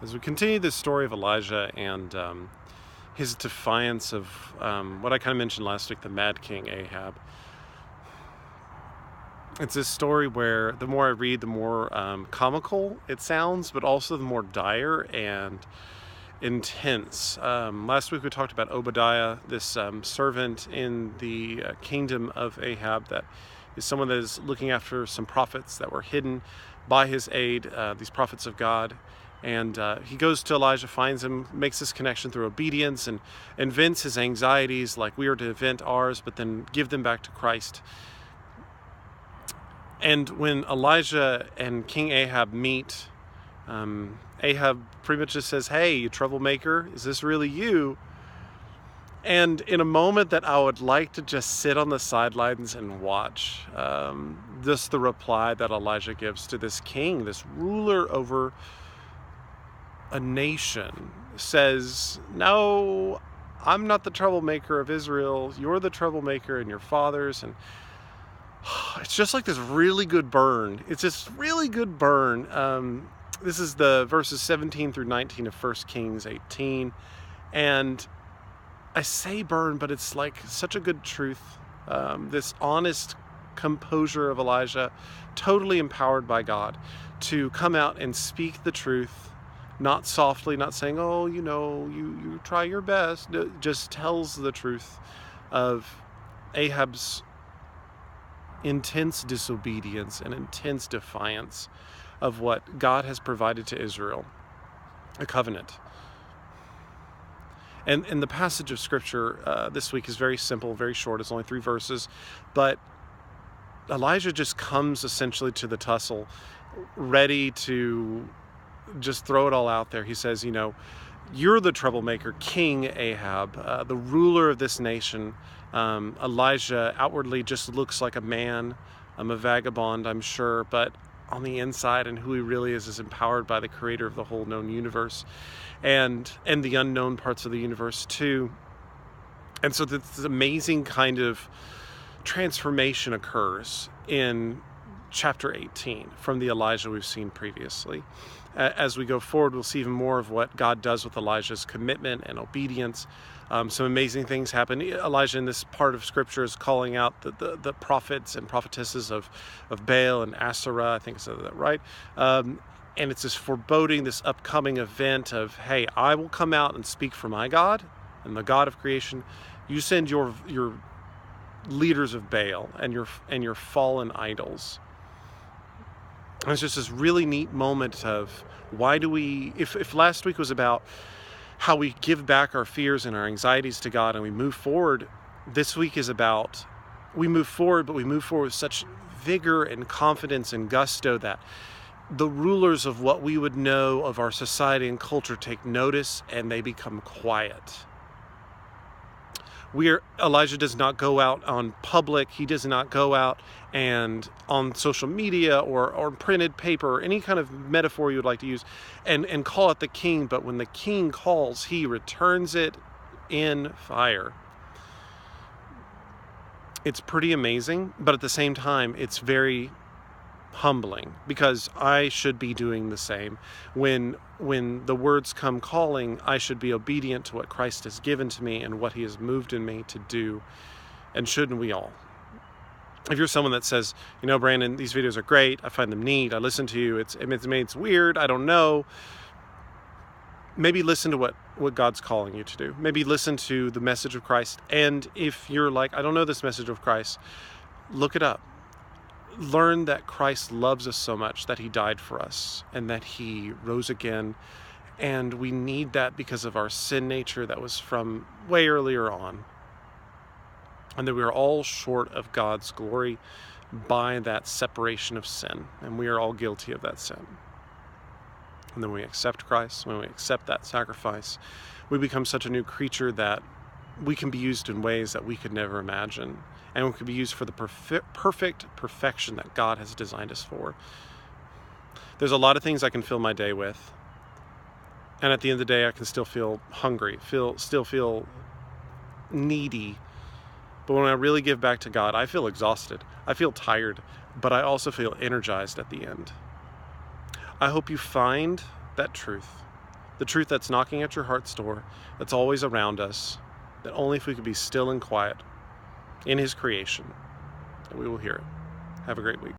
As we continue this story of Elijah and his defiance of what I kind of mentioned last week, the Mad King Ahab, it's this story where the more I read, the more comical it sounds, but also the more dire and intense. Last week we talked about Obadiah, this servant in the kingdom of Ahab that is someone that is looking after some prophets that were hidden by his aid, these prophets of God. And he goes to Elijah, finds him, makes this connection through obedience, and vents his anxieties like we are to vent ours, but then give them back to Christ. And when Elijah and King Ahab meet, Ahab pretty much just says, "Hey, you troublemaker, is this really you?" And in a moment that I would like to just sit on the sidelines and watch, just the reply that Elijah gives to this king, this ruler over a nation, says, "No, I'm not the troublemaker of Israel. You're the troublemaker and your fathers." And it's just like this really good burn. It's this really good burn. This is the verses 17 through 19 of 1 Kings 18. And I say burn, but it's like such a good truth. This honest composure of Elijah, totally empowered by God to come out and speak the truth. Not softly, not saying, "Oh, you try your best." Just tells the truth of Ahab's intense disobedience and intense defiance of what God has provided to Israel, a covenant. And the passage of Scripture this week is very simple, very short. It's only 3 verses. But Elijah just comes essentially to the tussle, ready to just throw it all out there. He says, "You're the troublemaker, King Ahab, the ruler of this nation." Elijah outwardly just looks like a man, a vagabond, I'm sure, but on the inside and who he really is empowered by the creator of the whole known universe and the unknown parts of the universe too. And so this amazing kind of transformation occurs in chapter 18 from the Elijah we've seen previously. As we go forward, we'll see even more of what God does with Elijah's commitment and obedience. Some amazing things happen. Elijah in this part of Scripture is calling out the prophets and prophetesses of Baal and Asherah. I think I said that right. And it's this foreboding, this upcoming event of, hey, I will come out and speak for my God and the God of creation. You send your leaders of Baal and your fallen idols. And it's just this really neat moment of why do we, if last week was about how we give back our fears and our anxieties to God and we move forward, this week is about we move forward, but we move forward with such vigor and confidence and gusto that the rulers of what we would know of our society and culture take notice and they become quiet. Elijah does not go out on public. He does not go out and on social media or printed paper or any kind of metaphor you would like to use and call it the king. But when the king calls, he returns it in fire. It's pretty amazing, but at the same time, it's very humbling because I should be doing the same. When the words come calling, I should be obedient to what Christ has given to me and what he has moved in me to do. And shouldn't we all? If you're someone that says, Brandon, these videos are great, I find them neat, I listen to you, it's weird, I don't know, maybe listen to what God's calling you to do. Maybe listen to the message of Christ. And if you're like, I don't know this message of Christ, look it up. Learn that Christ loves us so much that he died for us and that he rose again. And we need that because of our sin nature that was from way earlier on. And that we are all short of God's glory by that separation of sin. And we are all guilty of that sin. And then we accept Christ, when we accept that sacrifice, we become such a new creature that we can be used in ways that we could never imagine. And we can be used for the perfect perfection that God has designed us for. There's a lot of things I can fill my day with. And at the end of the day, I can still feel hungry, still feel needy. But when I really give back to God, I feel exhausted. I feel tired, but I also feel energized at the end. I hope you find that truth the truth that's knocking at your heart's door, that's always around us, that only if we could be still and quiet in His creation, that we will hear it. Have a great week.